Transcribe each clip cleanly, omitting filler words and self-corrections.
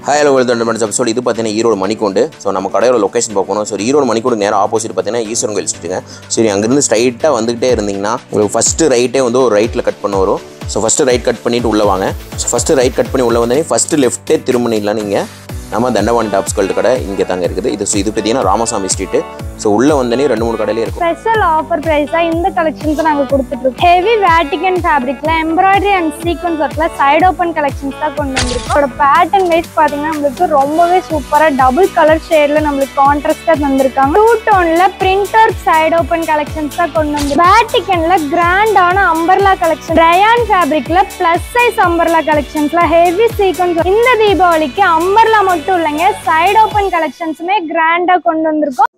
Hi, hello, welcome to the episode. This is Erode Manikondu. So, நம்ம கடையோட location பார்க்கணும். So Erode மணிக்கூடு நேரா opposite பார்த்தீங்கன்னா ஈஸ்வரன் கோயில் ஸ்ட்ரீட்டுங்க. சரி, அங்கேருந்து ஸ்ட்ரைட்டாக வந்துகிட்டே இருந்தீங்கன்னா உங்களுக்கு ஃபஸ்ட்டு ரைட்டே வந்து ஒரு ரைட்டில் கட் பண்ண வரும். ஸோ ஃபஸ்ட்டு ரைட் கட் பண்ணிவிட்டு உள்ளே வாங்க. ஸோ ஃபஸ்ட்டு ரைட் கட் பண்ணி உள்ளே வந்தோடனே ஃபஸ்ட்டு லெஃப்ட்டே திரும்பினீங்களா நீங்கள் நம்ம தண்டவாணி டாப்ஸ் கல்ட்டு கடை இங்கே தாங்க இருக்குது. இது பார்த்தீங்கன்னா ராமசாமி ஸ்ட்ரீட்டு. ஸோ உள்ளே வந்தோடனே 2-3 கடையிலே இருக்கும். ஸ்பெஷல் ஆஃபர் ப்ரைஸாக இந்த கலெக்ஷன்ஸ் நாங்கள் கொடுத்துட்ருக்கோம். ஹெவி வேட்டிகன் ஃபேப்ரிக்கில் எம்ப்ராய்டரி அண்ட் சீக்வன்ஸ் ஒர்க்கில் சைட் ஓப்பன் கலெக்ஷன்ஸ் தான் கொண்டு வந்திருக்கோம். அதோட பேட்டர்ன் வைஸ் பார்த்தீங்கன்னா நம்மளுக்கு ரொம்பவே சூப்பராக டபுள் கலர் ஷேடில் நம்மளுக்கு கான்ட்ராஸ்டாக தந்திருக்காங்க. 2 டோனில் பிரிண்டர் சைட் ஓப்பன் கலெக்ஷன்ஸ் தான் கொண்டு வந்து வேட்டிகனில் கிராண்டான அம்பர்லா கலெக்ஷன், ரயான் ஃபேப்ரிக்கில் ப்ளஸ் சைஸ் அம்பர்லா கலெக்ஷன்ஸில் ஹெவி சீக்வன்ஸ். இந்த தீபாவளிக்கு அம்பர்லா மட்டும் இல்லைங்க, சைட் ஓப்பன் கலெக்ஷன்ஸுமே கிராண்டாக கொண்டு வந்திருக்கோம்.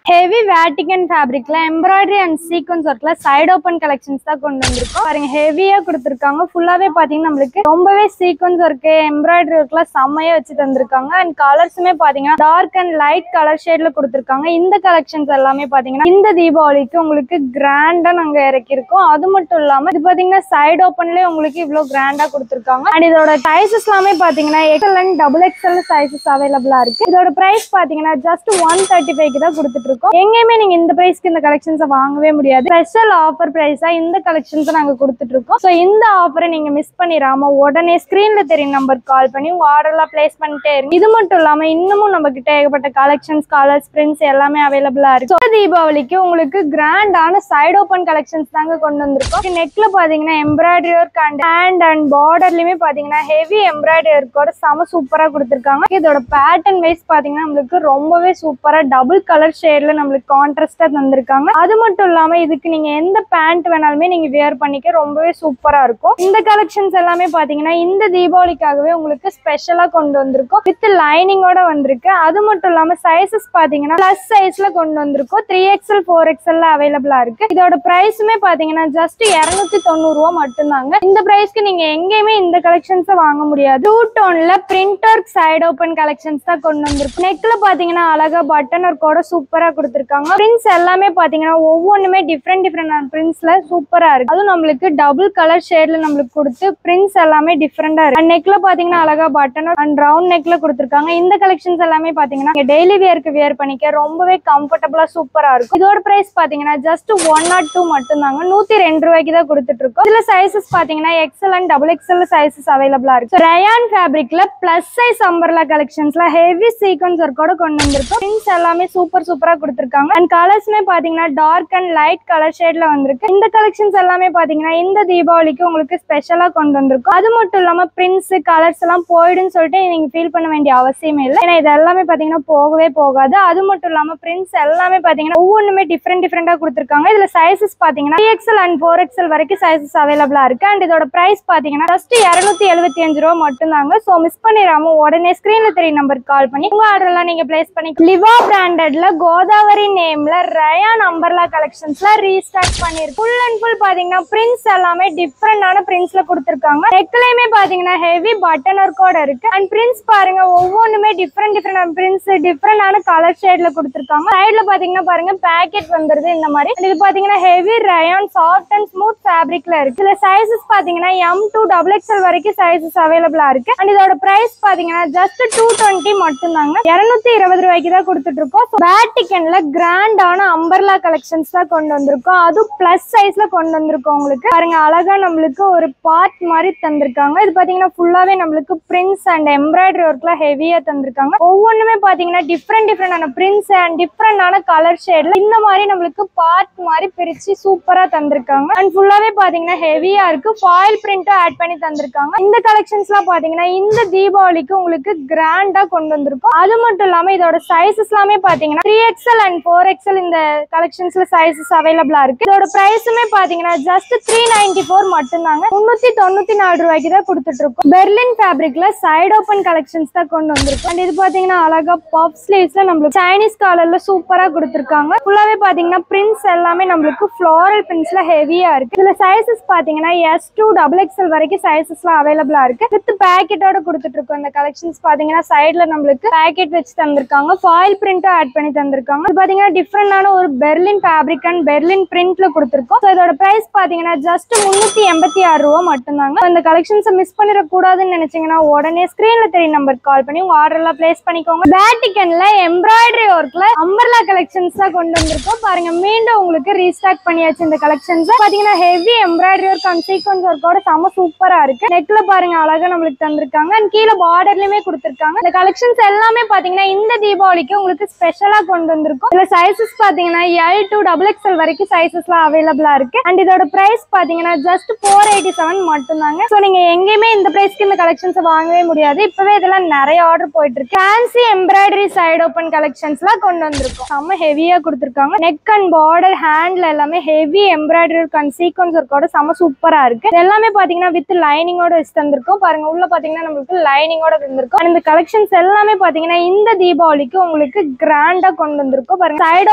ஹெவி வேட்டிகன் ஃபேப்ரிக்ல எம்ப்ராய்டரி அண்ட் சீக்வன்ஸ் ஒர்க்ல சைட் ஓப்பன் கலெக்ஷன்ஸ் தான் கொண்டு வந்திருக்கோம். பாருங்க, ஹெவியா கொடுத்துருக்காங்க. ஃபுல்லாவே பாத்தீங்கன்னா நம்மளுக்கு ரொம்பவே சீக்வன்ஸ் ஒர்க்கு எம்ப்ராய்டரி ஒர்க்ல செம்மையா வச்சு தந்திருக்காங்க. அண்ட் கலர்ஸுமே பாத்தீங்கன்னா டார்க் அண்ட் லைட் கலர் ஷேட்ல கொடுத்துருக்காங்க. இந்த கலெக்ஷன்ஸ் எல்லாமே பாத்தீங்கன்னா இந்த தீபாவளிக்கு உங்களுக்கு கிராண்டா நாங்க இறக்கிருக்கோம். அது மட்டும் இல்லாம இது பாத்தீங்கன்னா சைட் ஓப்பன்லயே உங்களுக்கு இவ்வளவு கிராண்டா கொடுத்துருக்காங்க. அண்ட் இதோட சைசஸ் எல்லாமே பாத்தீங்கன்னா XL அண்ட் XXL சைசஸ் அவைலபிளா இருக்கு. இதோட பிரைஸ் பாத்தீங்கன்னா ஜஸ்ட் 135 தான் கொடுத்துட்டு இருக்கோம். எங்கேயுமே நீங்க இந்த பிரைஸ்க்கு இந்த கலெக்ஷன்ஸை வாங்கவே முடியாது. ஸ்பெஷல் ஆஃபர் பிரைஸா இந்த கலெக்ஷன்ஸை நாங்க கொடுத்துட்டு இருக்கோம். ஸோ இந்த ஆஃபரை நீங்க மிஸ் பண்ணிடாம உடனே ஸ்கிரீன்ல தெரியும் நம்பர் கால் பண்ணி உங்க ஆர்டர்லாம் பிளேஸ் பண்ணிட்டே இருக்கு. இது மட்டும் இல்லாம இன்னமும் நம்ம கிட்ட ஏகப்பட்ட கலெக்ஷன்ஸ், கலர்ஸ், பிரிண்ட்ஸ் எல்லாமே அவைலபிளா இருக்கு. தீபாவளிக்கு உங்களுக்கு கிராண்டான சைட் ஓப்பன் கலெக்ஷன்ஸ் தாங்க கொண்டு வந்திருக்கோம். நெக்ல பாத்தீங்கன்னா embroidery work and hand and பார்டர்லயுமே பாத்தீங்கன்னா ஹெவி எம்ப்ராய்டரி ஒர்க்கோட செம சூப்பரா கொடுத்துருக்காங்க. இதோட பேட்டர்ன் வைஸ் பாத்தீங்கன்னா நம்மளுக்கு ரொம்பவே சூப்பரா டபுள் கலர் ஷேட்ல நம்மளுக்கு கான்ட்ராஸ்டா தந்திருக்காங்க. அது மட்டும் இல்லாம இதுக்கு நீங்க எந்த பேண்ட் வேணாலுமே நீங்க வியர் பண்ணிக்க ரொம்பவே சூப்பரா இருக்கும். இந்த கலெக்ஷன்ஸ் எல்லாமே பாத்தீங்கன்னா இந்த தீபாவளிக்காகவே உங்களுக்கு ஸ்பெஷலா கொண்டு வந்திருக்கோம். வித் லைனிங்கோட வந்திருக்கு. அது மட்டும் இல்லாம சைசஸ் பாத்தீங்கன்னா பிளஸ் சைஸ்ல கொண்டு வந்திருக்கோம். 3XL 4XL அவைலபிளா இருக்கு. இதோட பிரைஸுமே பாத்தீங்கன்னா ஜஸ்ட் 290 ரூபா மட்டும்தாங்க. இந்த பிரைஸ்க்கு நீங்க எங்கேயுமே இந்த கலெக்ஷன்ஸ் வாங்க முடியாது. 2 டோன்ல பிரிண்டர் சைட் ஓப்பன் கலெக்ஷன்ஸ் தான் கொண்டு வந்திருக்கு. நெக்ல பாத்தீங்கன்னா அழகா பட்டன் ஒர்க்கோட சூப்பரா கொடுத்திருக்காங்க. பிரிண்ட்ஸ் எல்லாமே பாத்தீங்கன்னா ஒவ்வொன்றுமே டிஃப்ரெண்ட் பிரிண்ட்ஸ்ல சூப்பரா இருக்கு. அதுவும் நம்மளுக்கு டபுள் கலர் ஷேட்ல நம்மளுக்கு கொடுத்து பிரிண்ட்ஸ் எல்லாமே டிஃப்ரெண்டா இருக்கு. அண்ட் நெக்ல பாத்தீங்கன்னா அழகா பட்டன் அண்ட் ரவுண்ட் நெக்ல கொடுத்திருக்காங்க. இந்த கலெக்ஷன்ஸ் எல்லாமே பாத்தீங்கன்னா டெய்லி வியருக்கு வியர் பண்ணிக்க ரொம்பவே கம்ஃபர்டபுளா சூப்பரா இருக்கும். இதோட பிரைஸ் பாத்தீங்கன்னா ஜஸ்ட் 102 மட்டும் தாங்க. 102 ரூபாய்க்கு தான் கொடுத்துட்டு இருக்கோம். இதுல சைசஸ் பாத்தீங்கன்னா XL அண்ட் XXL சைசஸ் அவைலபிளா இருக்கு. ரயான் ஃபேப்ரிக்ல பிளஸ் சைஸ் அம்பர்லா கலெக்ஷன்ஸ்ல ஹெவி சீக்வன்ஸ் ஒர்க்கோட கொண்டு வந்திருக்கோம். பிரிண்ட்ஸ் எல்லாமே சூப்பரா கொடுத்திருக்காங்க. அண்ட் கலர்ஸ்மே பாத்தீங்கன்னா டார்க் அண்ட் லைட் கலர் ஷேட்ல வந்திருக்கு. இந்த கலெக்ஷன்ஸ் எல்லாமே பாத்தீங்கன்னா இந்த தீபாவளிக்கு உங்களுக்கு ஸ்பெஷலா கொண்டு வந்திருக்கும். அது மட்டும் இல்லாம பிரிண்ட்ஸ் கலர்ஸ் எல்லாம் போயிடுன்னு சொல்லிட்டு நீங்க ஃபீல் பண்ண வேண்டிய அவசியமே இல்லை. ஏன்னா இது எல்லாமே பாத்தீங்கன்னா போகவே போகாது. அது மட்டும் இல்லாம பிரிண்ட்ஸ் எல்லாமே பாத்தீங்கன்னா ஒவ்வொன்றுமே டிஃப்ரெண்டா கொடுத்திருக்காங்க. இதுல சைசஸ் பாத்தீங்கன்னா 3XL அண்ட் 4XL வரைக்கும் சைசஸ் அவைலபிளா இருக்கு. அண்ட் இதோட பிரைஸ் பாத்தீங்கன்னா ஜஸ்ட் 275 ரூபா மட்டும் தாங்க. சோ மிஸ் பண்ணிடாம உடனே ஸ்கிரீன்ல தெரியும் நம்பர் கால் பண்ணி உங்க ஆர்டர் எல்லாம் நீங்க பிளேஸ் பண்ணி லிவா பிராண்டட்ல கோதாவரி நேம்ல ரயான் அம்பர்லா கலெக்ஷன்ஸ்ல ரீஸ்டார்ட் பண்ணிருக்கு. ஃபுல் அண்ட் ஃபுல் பாத்தீங்கன்னா பிரிண்ட்ஸ் எல்லாமே டிஃப்ரெண்டான பிரிண்ட்ஸ்ல கொடுத்திருக்காங்க. நெக்லயுமே பாத்தீங்கன்னா ஹெவி பட்டன் ஒர்க்கோட இருக்கு. அண்ட் பிரிண்ட்ஸ் பாருங்க ஒவ்வொன்றுமே டிஃப்ரெண்ட் பிரிண்ட்ஸ் டிஃப்ரெண்டான கலர் ஷேட்ல கொடுத்திருக்காங்க. சைடுல பாத்தீங்கன்னா பாருங்க பேக்கெட் வந்துருது இந்த மாதிரி. இது பாத்தீங்கன்னா heavy rayon soft and smooth ஃபேப்ரிக்ல இருக்கு. இதுல சைசஸ் பாத்தீங்கன்னா M to XXL வரைக்கும் சைசஸ் அவைலபிளா இருக்கு. அண்ட் இதோட பிரைஸ் பாத்தீங்கன்னா ஜஸ்ட் 220 மட்டும் தாங்க. 220 ரூபாய்க்கு தான் கொடுத்துட்டு இருக்கோம். வேட்டிகன்ல கிராண்டான அம்பர்லா கலெக்ஷன்ஸ் தான் கொண்டு வந்திருக்கோம். அதுவும் பிளஸ் சைஸ்ல கொண்டு வந்திருக்கோம். உங்களுக்கு பாருங்க அழகா நம்மளுக்கு ஒரு பார்ட் மாதிரி தந்திருக்காங்க. இது பாத்தீங்கன்னா ஃபுல்லாவே நம்மளுக்கு பிரிண்ட்ஸ் அண்ட் எம்ப்ராய்டரி ஒர்க்ல ஹெவியா தந்திருக்காங்க. ஒவ்வொன்றுமே பாத்தீங்கன்னா டிஃப்ரெண்டான பிரிண்ட்ஸ் அண்ட் டிஃப்ரெண்டான கலர் ஷேட்ல இந்த மாதிரி நம்மளுக்கு பார்ட் மாதிரி பிரிச்சு சூப்பரா தந்திருக்காங்க. அண்ட் ஃபுல்லாவே பாத்தீங்கன்னா ஹெவியா இருக்கு. ஃபாயில் பிரிண்டும் ஆட் பண்ணி தந்திருக்காங்க. இந்த கலெக்ஷன்ஸ் எல்லாம் பாத்தீங்கன்னா இந்த தீபாவளிக்கு உங்களுக்கு கிராண்டா கொண்டு வந்திருக்கும். அது மட்டும் இல்லாம இதோட சைசஸ் எல்லாமே பாத்தீங்கன்னா 3XL அண்ட் 4XL இந்த கலெக்ஷன்ஸ்ல சைசஸ் அவைலபிளா இருக்கு. இதோட பிரைஸுமே பாத்தீங்கன்னா ஜஸ்ட் 394 மட்டும் தாங்க. 394 ரூபாய்க்கு தான் கொடுத்துட்டு இருக்கோம். பெர்லின் ஃபேப்ரிக்ல சைட் ஓப்பன் கலெக்ஷன்ஸ் தான் கொண்டு வந்திருக்கும். அண்ட் இது பாத்தீங்கன்னா அழகா பஃப் ஸ்லீவ்ஸ்ல நம்மளுக்கு சைனீஸ் காலர்ல சூப்பரா கொடுத்திருக்காங்க. ஃபுல்லாவே பாத்தீங்கன்னா பிரிண்ட்ஸ் எல்லாமே நம்மளுக்கு ஃப்ளோரல் பிரிண்ட்ஸ்ல ஹெவியா இருக்கு. இதுல சைசஸ் பாத்தீங்கன்னா S to XXL வரைக்கும் சைசஸ்லாம் அவைலபிளா இருக்கு. வித் பேக்கெட்டோட கொடுத்துட்டு இருக்கோம். இந்த கலெக்ஷன்ஸ் பாத்தீங்கன்னா சைடுல நம்மளுக்கு பேக்கெட் வச்சு தந்திருக்காங்க. ஃபாயில் பிரிண்டும் ஆட் பண்ணி தந்திருக்காங்க. கொடுத்துருக்காங்க. இது பாத்தீங்கன்னா டிஃப்ரெண்டான ஒரு பெர்லின் ஃபேப்ரிக் அண்ட் பெர்லின் பிரிண்ட்ல கொடுத்துருக்கோம். இதோட பிரைஸ் பாத்தீங்கன்னா ஜஸ்ட் 386 ரூபா மட்டும்தாங்க. இந்த கலெக்ஷன்ஸை மிஸ் பண்ணிட கூடாதுன்னு நினைச்சீங்கன்னா உடனே ஸ்கிரீன்ல தெரிய நம்பருக்கு கால் பண்ணி உங்க ஆர்டர் எல்லாம் பிளேஸ் பண்ணிக்கோங்க. வேட்டிகன்ல எம்ப்ராய்டரி ஒர்க்ல அம்பர்லா கலெக்ஷன்ஸ் தான் கொண்டு வந்திருக்கோம். பாருங்க மீண்டும் உங்களுக்கு ரீஸ்டாக் பண்ணியாச்சு இந்த கலெக்ஷன்ஸ். பாத்தீங்கன்னா heavy embroidery work and sequins ஒர்க்கோட செம சூப்பரா இருக்கு. நெக்ல பாருங்க அழகா நம்மளுக்கு தந்திருக்காங்க அண்ட் கீழே பார்டர்லயுமே கொடுத்திருக்காங்க. இந்த கலெக்ஷன்ஸ் எல்லாமே பாத்தீங்கன்னா இந்த தீபாவளிக்கு உங்களுக்கு ஸ்பெஷலா கொண்டு வந்திருக்கும். இதுல சைசஸ் பாத்தீங்கன்னா L to XXL வரைக்கும் சைசஸ்லாம் அவைலபிளா இருக்கு. அண்ட் இதோட பிரைஸ் பாத்தீங்கன்னா ஜஸ்ட் 487 மட்டும்தாங்க. சோ நீங்க எங்கேயுமே இந்த பிரைஸ்க்கு இந்த கலெக்ஷன்ஸ் வாங்கவே முடியாது. இப்பவே இதெல்லாம் நிறைய ஆர்டர் போயிட்டு இருக்கு. ஃபேன்சி எம்ப்ராய்டரி சைடு ஓபன் கலெக்ஷன்ஸ்லாம் கொண்டு வந்திருக்கும். செம்ம ஹெவியா கொடுத்திருக்காங்க. நெக் அண்ட் பார்டர் ஹேண்ட்ல எல்லாமே ஹெவி எம்ப்ராய்டரி அண்ட் சீக்வென்ஸ் ஒர்க்கோட செம சூப்பரா இருக்கு. எல்லாமே பாத்தீங்கன்னா வித் லைனிங்கோட வச்சு தந்திருக்கும். பாருங்க உள்ள பாத்தீங்கன்னா நம்மளுக்கு லைனிங்கோட தந்திருக்கும். இந்த கலெக்ஷன்ஸ் எல்லாமே பாத்தீங்கன்னா இந்த தீபாவளிக்கு உங்களுக்கு கிராண்டா கொண்டு வந்திருக்கும். பாருங்க சைடு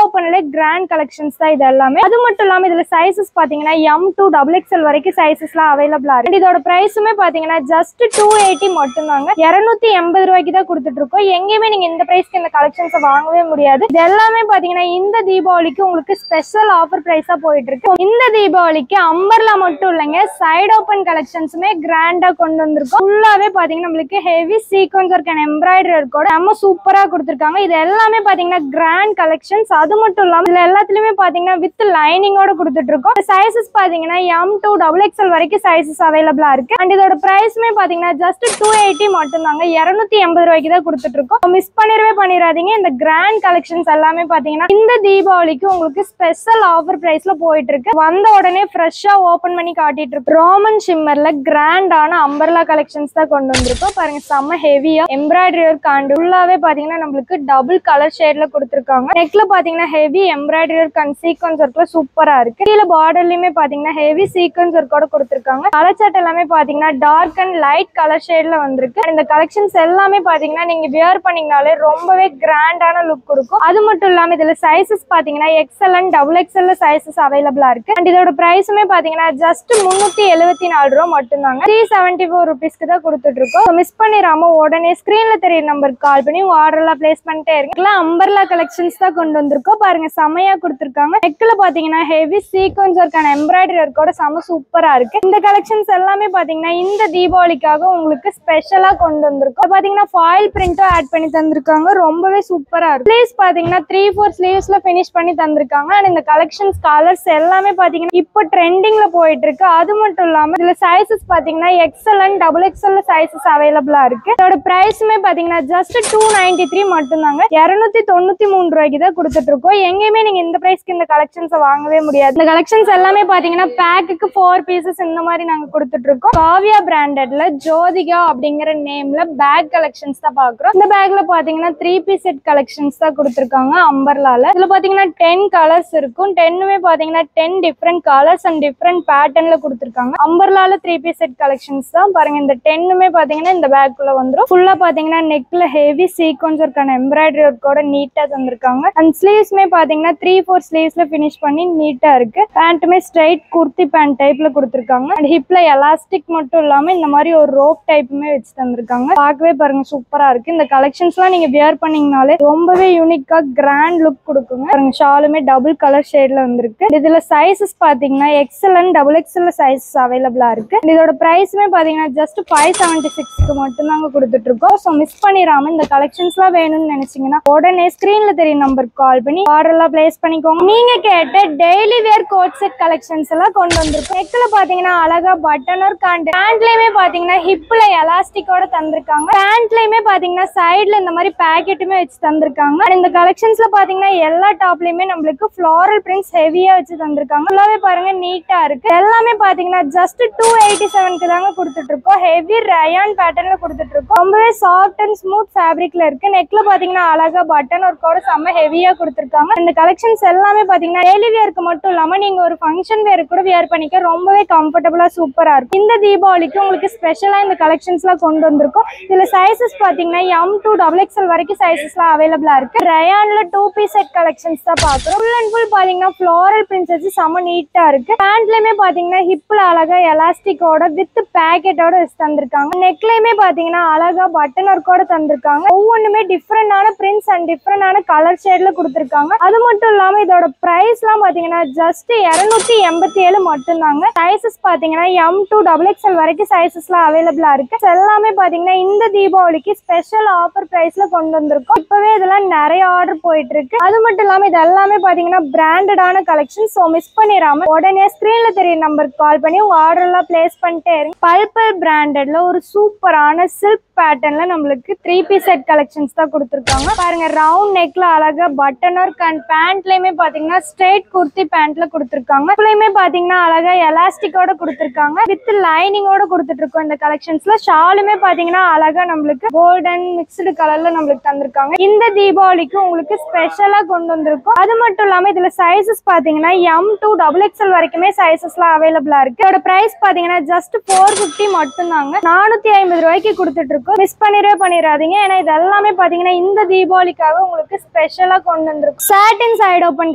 ஓபன்ல கிராண்ட் கலெக்ஷன்ஸ் தான் இது எல்லாமே. அது மட்டும் இல்லாம இதுல சைசஸ் பாத்தீங்கன்னா M to XXL வரைக்கும் சைசஸ்லாம் அவைலபிளா இருக்கு. இதோட பிரைஸுமே பாத்தீங்கன்னா ஜஸ்ட் 280 மட்டும்தாங்க. 280 ரூபாய்க்கு தான் கொடுத்துட்டு இருக்கோம். எங்கேயுமே நீங்க இந்த பிரைஸ்க்கு இந்த கலெக்ஷன்ஸ் வாங்கவே முடியாது. இது எல்லாமே பாத்தீங்கன்னா இந்த தீபாவளிக்கு உங்களுக்கு ஸ்பெஷல் ஆஃபர் பிரைஸா போயிட்டு இருக்கு. இந்த தீபாவளிக்கு அம்பர்லா மட்டும் இல்லைங்க சைடு ஓபன் கலெக்ஷன்ஸுமே கிராண்டா கொண்டு வந்திருக்கோம். ஃபுல்லாவே பாத்தீங்கன்னா நம்மளுக்கு heavy sequins work and embroidery ஒர்க்கோட நம்ம சூப்பரா கொடுத்திருக்காங்க. இது எல்லாமே பாத்தீங்கன்னா கிராண்ட் கலெக்ஷன்ஸ். அது மட்டும் இல்லாம இதுல எல்லாத்துலயுமே பாத்தீங்கன்னா வித் லைனிங்கோட கொடுத்துட்டு இருக்கோம். சைசஸ் பாத்தீங்கன்னா M to XXL வரைக்கும் சைசஸ் அவைலபிளா இருக்கு. அண்ட் இதோட பிரைஸ்மே பாத்தீங்கன்னா ஜஸ்ட் 280 மட்டும்தாங்க. 280 ரூபாய்க்கு தான் கொடுத்துட்டு இருக்கோம். மிஸ் பண்ணிடாதீங்க. இந்த கிராண்ட் கலெக்ஷன்ஸ் எல்லாமே பாத்தீங்கன்னா இந்த தீபாவளிக்கு உங்களுக்கு ஸ்பெஷல் ஆஃபர் பிரைஸ்ல போயிட்டு இருக்கு. வந்த உடனே ஃப்ரெஷ்ஷா ஓபன் பண்ணி காட்டிட்டு இருக்கு. ரோமன் ஷிம்மர்ல கிராண்டான அம்பர்லா கலெக்ஷன்ஸ் தான் கொண்டு வந்திருக்கோம். பாருங்க செம்ம ஹெவியா எம்ப்ராய்டரி ஒர்க் அண்ட் ஃபுல்லாவே பாத்தீங்கன்னா நம்மளுக்கு டபுள் கலர் ஷேட்ல கொடுத்திருக்காங்க. நெக்ல பாத்தீங்கன்னா heavy embroidery work and sequence ஒர்க்ல சூப்பரா இருக்கு. கீழ பார்டர்லயுமே பாத்தீங்கன்னா ஹெவி சீக்வென்ஸ் ஒர்க்கோட கொடுத்திருக்காங்க. கலர் சார்ட் எல்லாமே பாத்தீங்கன்னா டார்க் அண்ட் லைட் கலர் ஷேட்ல வந்திருக்கு. இந்த கலெக்ஷன்ஸ் எல்லாமே பாத்தீங்கன்னா நீங்க வியர் பண்ணீங்கனாலே ரொம்பவே கிராண்டான லுக் கொடுக்கும். அது மட்டும் இல்லாம இதுல சைசஸ் பாத்தீங்கன்னா XL and XXL சைசஸ் அவைலபிளா இருக்கு. அண்ட் இதோட பிரைஸுமே பாத்தீங்கன்னா ஜஸ்ட் 374 ரூபா மட்டும்தாங்க. 374 ருபீஸ்க்கு தான் கொடுத்துட்டு இருக்கோம். மிஸ் பண்ணிடாம உடனே ஸ்கிரீன்ல தெரிய நம்பருக்கு கால் பண்ணி உங்க ஆர்டர் எல்லாம் பிளேஸ் பண்ணிட்டே இருக்கு. அம்பர்லா கலெக்ஷன்ஸ் தான் கொண்டு வந்திருக்கோம். பாருங்க செமையா கொடுத்திருக்காங்க. நெக்ல பாத்தீங்கன்னா heavy sequins work and embroidery ஒர்க்கோட செம சூப்பரா இருக்கு. இந்த கலெக்ஷன்ஸ் எல்லாமே பாத்தீங்கன்னா இந்த தீபாவளிக்காக உங்களுக்கு ஸ்பெஷலா கொண்டு வந்திருக்கோம். பாத்தீங்கன்னா ஃபாயில் பிரிண்டும் ஆட் பண்ணி தந்திருக்காங்க. ரொம்பவே சூப்பரா இருக்கு. ப்ளீஸ் பாத்தீங்கன்னா 3/4 ஸ்லீவ்ஸ்ல பினிஷ் பண்ணி தந்திருக்காங்க. அண்ட் இந்த கலெக்ஷன்ஸ் கலர்ஸ் எல்லாமே பாத்தீங்கன்னா இப்போ ட்ரெண்டிங்ல போயிட்டு இருக்கு. அது மட்டும் இல்லாம இதுல சைசஸ் பாத்தீங்கன்னா XL and XXL சைசஸ் அவைலபிளா இருக்கு. இதோட பிரைஸுமே பாத்தீங்கன்னா ஜஸ்ட் 293 மட்டும்தாங்க. 293 ரூபாய்க்கு தான் கொடுத்துட்டு இருக்கோம். எங்கேயுமே நீங்க இந்த பிரைஸ்க்கு இந்த கலெக்ஷன்ஸ் வாங்கவே முடியாது. இந்த கலெக்ஷன்ஸ் எல்லாமே பாத்தீங்கன்னா பேக்குக்கு 4 பீசஸ் இந்த மாதிரி நாங்க கொடுத்துட்டு இருக்கோம். காவியா பிராண்டட்ல ஜோதிகா அப்படிங்கிற நேம்ல பேக் கலெக்ஷன்ஸ் தான் பாக்குறோம். இந்த பேக்ல பாத்தீங்கன்னா 3 பீஸ் செட் கலெக்ஷன்ஸ் தான் கொடுத்திருக்காங்க அம்பர்லால. இதுல பாத்தீங்கன்னா 10 கலர்ஸ் இருக்கும். 10மே பாத்தீங்கன்னா 10 டிஃபரெண்ட் கலர்ஸ் அண்ட் டிஃபரெண்ட் பேட்டர்ன்ல கொடுத்திருக்காங்க. அம்பர்லால 3 பீஸ் செட் கலெக்ஷன்ஸ் தான். பாருங்க இந்த 10மே பாத்தீங்கன்னா இந்த பேக்குள்ள வந்துரும். ஃபுல்லா பாத்தீங்கன்னா நெக்ல ஹெவி சீக்வென்ஸ் ஒர்க்கான எம்ப்ராய்டரி ஒர்க்கோட நீட்டா தந்திருக்காங்க. அண்ட் ஸ்லீவ்ஸ்மே பாத்தீங்கன்னா 3/4 ஸ்லீவ்ஸ்ல பினிஷ் பண்ணி நீட்டா இருக்கு. பேண்ட்டுமே ஸ்ட்ரைட் குர்த்தி பேண்ட் டைப்ல கொடுத்திருக்காங்க. அண்ட் ஹிப்ல எலாஸ்டிக் மட்டும் இல்லாம இந்த மாதிரி ஒரு ரோப் டைப்புமே வச்சு தந்திருக்காங்க. பார்க்கவே பாருங்க சூப்பரா இருக்கு. இந்த கலெக்ஷன்ஸ்லாம் நீங்க வியர் பண்ணீங்கனாலே ரொம்பவே யூனிக்கா கிராண்ட் லுக் கொடுக்குங்க. பாருங்க ஷாலுமே டபுள் கலர் ஷேட்ல வந்திருக்கு. இதுல சைசஸ் பாத்தீங்கன்னா XL and XXL சைசஸ் அவைலபிளா இருக்கு. இதோட பிரைஸ்மே பாத்தீங்கன்னா ஜஸ்ட் 576க்கு மட்டும் தாங்க கொடுத்துட்டு இருக்கோம். ஸோ மிஸ் பண்ணிடாம இந்த கலெக்ஷன்ஸ்லாம் வேணும்னு நினைச்சீங்கன்னா உடனே ஸ்கிரீன்ல தெரிய நம்பருக்கு கால் பண்ணி ஆர்டர் எல்லாம் பிளேஸ் பண்ணிக்கோங்க. நீங்க கேட்ட daily wear coat set collections எல்லாம் கொண்டு வந்திருக்கோம். நெக்ல பாத்தீங்கன்னா அழகா பட்டன் ஒர்க் அண்ட் பேண்ட்லயுமே பாத்தீங்கன்னா ஹிப்ல எலாஸ்டிக்கோட தந்திருக்காங்க. பேண்ட்லயுமே பாத்தீங்கன்னா சைட்ல இந்த மாதிரி பேக்கெட்டுமே வச்சு தந்திருக்காங்க. இந்த கலெக்ஷன்ஸ்ல பாத்தீங்கன்னா எல்லா டாப்லயுமே நம்மளுக்கு ஃப்ளாரல் பிரிண்ட்ஸ் ஹெவியா வச்சு தந்திருக்காங்க. ஃபுல்லாவே பாருங்க நீட்டா இருக்கு. எல்லாமே பாத்தீங்கன்னா ஜஸ்ட் 287க்கு தாங்க கொடுத்துட்டு இருக்கோம். ஹெவி ரயான் பேட்டர்ன்ல கொடுத்துட்டு இருக்கோம். ரொம்பவே சாஃப்ட் அண்ட் ஸ்மூத் ஃபேப்ரிக்ல இருக்கு. நெக்ல பாத்தீங்கன்னா அழகா பட்டன் ஒர்க்கோட செம்ம ஹெவியா கொடுத்திருக்காங்க. இந்த கலெக்ஷன்ஸ் எல்லாமே பாத்தீங்கன்னா டெய்லி வேருக்கு மட்டும் இல்லாம நீங்க ஒரு ஃபங்க்ஷன் வேருக்கு கூட வியர் பண்ணிக்க ரொம்பவே கம்ஃபர்டபுளா சூப்பரா இருக்கும். இந்த தீபாவளிக்கு உங்களுக்கு ஸ்பெஷலா இந்த கலெக்ஷன்ஸ்லாம் கொண்டு வந்திருக்கோம். இதுல சைசஸ் பாத்தீங்கன்னா M to XXL வரைக்கும் சைசஸ்லாம் அவைலபிளா இருக்கு. ரயான்ல 2 பீஸ் செட் கலெக்ஷன்ஸ் தான் பாக்குறோம். ஃபுல் அண்ட் ஃபுல் பாத்தீங்கன்னா ஃப்ளாரல் பிரிண்ட்ஸ் வச்சு செம்ம நீட்டா இருக்கு. பேண்ட்லயுமே பாத்தீங்கன்னா ஹிப்ல அழகா எலாஸ்டிக்கோட வித் பேக்கெட்டோட வச்சு தந்திருக்காங்க. நெக்லயுமே பாத்தீங்கன்னா அழகா பட்டன் ஒர்க்கோட தந்திருக்காங்க. ஒவ்வொன்றுமே டிஃப்ரெண்டான பிரிண்ட்ஸ் அண்ட் டிஃப்ரெண்டான கலர் கலர் ஷேட்ல கொடுத்துருக்காங்க. அது மட்டும் இல்லாம இதோட பிரைஸ் எல்லாம் பாத்தீங்கன்னா ஜஸ்ட் 287 மட்டும் தாங்க. சைசஸ் பாத்தீங்கன்னா M to XXL வரைக்கும் சைசஸ்லாம் அவைலபிளா இருக்கு. எல்லாமே பாத்தீங்கன்னா இந்த தீபாவளிக்கு ஸ்பெஷல் ஆஃபர் பிரைஸ்ல கொண்டு வந்திருக்கோம். இப்பவே இதெல்லாம் நிறைய ஆர்டர் போயிட்டு இருக்கு. அது மட்டும் இல்லாம இது எல்லாமே பாத்தீங்கன்னா பிராண்டடான கலெக்ஷன். சோ மிஸ் பண்ணிடாம உடனே ஸ்கிரீன்ல தெரிய நம்பருக்கு கால் பண்ணி உங்க ஆர்டர் எல்லாம் பிளேஸ் பண்ணிட்டே இருங்க. பல்பல் பிராண்டட்ல ஒரு சூப்பரான சில்க் பேட்டர்ன்ல நம்மளுக்கு 3 செட் கலெக்ஷன்ஸ் தான் கொடுத்துருக்காங்க. பாருங்க ரவுண்ட் நெக்ல அழகா பட்டன் ஒர்க் அண்ட் பேண்ட்லயுமே பாத்தீங்கன்னா ஸ்ட்ரெயிட் குர்த்தி பேண்ட்ல கொடுத்துருக்காங்க. இதுலயுமே பாத்தீங்கன்னா அழகா எலாஸ்டிக்கோட கொடுத்துருக்காங்க. வித் லைனிங்கோட கொடுத்துட்டு இருக்கோம். இந்த கலெக்ஷன்ஸ்ல ஷாலுமே பாத்தீங்கன்னா அழகா நம்மளுக்கு கோல்டன் மிக்ஸ்டு கலர்ல நம்மளுக்கு தந்திருக்காங்க. இந்த தீபாவளிக்கு உங்களுக்கு ஸ்பெஷலா கொண்டு வந்திருக்கும். அது மட்டும் இல்லாம இதுல சைசஸ் பாத்தீங்கன்னா M to XXL வரைக்குமே சைசஸ்லாம் அவைலபிளா இருக்கு. இதோட பிரைஸ் பாத்தீங்கன்னா ஜஸ்ட் 450 மட்டும் தாங்க. 450 ரூபாய்க்கு கொடுத்துட்டு இருக்கோம். மிஸ் பண்ணிடாதீங்க. ஏன்னா இது எல்லாமே பாத்தீங்கன்னா இந்த தீபாவளிக்காக உங்களுக்கு ஸ்பெஷலா கொண்டு வந்திருக்கும். சாட்டின் சைடு ஓபன்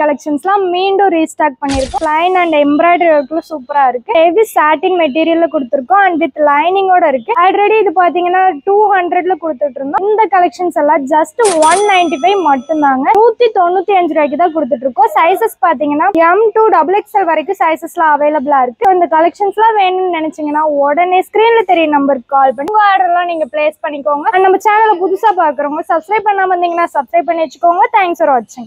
கலெக்ஷன்ஸ்லாம் மீண்டும் ரீஸ்டாக் பண்ணிருக்கோம். லைன் அண்ட் எம்ப்ராய்டரி ஒர்க்ல சூப்பரா இருக்கு. ஹெவி சாட்டின் மெட்டீரியல்ல கொடுத்துருக்கோம் அண்ட் வித் லைனிங்கோட இருக்கு. ஆல்ரெடி இது பாத்தீங்கன்னா 200ல கொடுத்துட்டு இருந்தோம். இந்த கலெக்ஷன்ஸ் எல்லாம் ஜஸ்ட் 195 மட்டும் தாங்க. 195 ரூபாய்க்கு தான் கொடுத்துட்டு இருக்கோம். சைசஸ் பாத்தீங்கன்னா M to XXL வரைக்கும் சைசஸ்லாம் அவைலபிளா இருக்கு. இந்த கலெக்ஷன்ஸ்லாம் வேணும்னு நினைச்சீங்கன்னா உடனே ஸ்கிரீன்ல தெரிய நம்பருக்கு கால் பண்ணி உங்க ஆர்டர் எல்லாம் நீங்க பிளேஸ் பண்ணிக்கோங்க. நம்ம சேனலை புதுசா பாக்குறவங்க சப்ஸ்கிரைப் பண்ணாம இருந்தீங்கன்னா சப்ஸ்கிரைப் பண்ணி வச்சுக்கோங்க. தேங்க்ஸ் ஃபார் வாட்சிங்.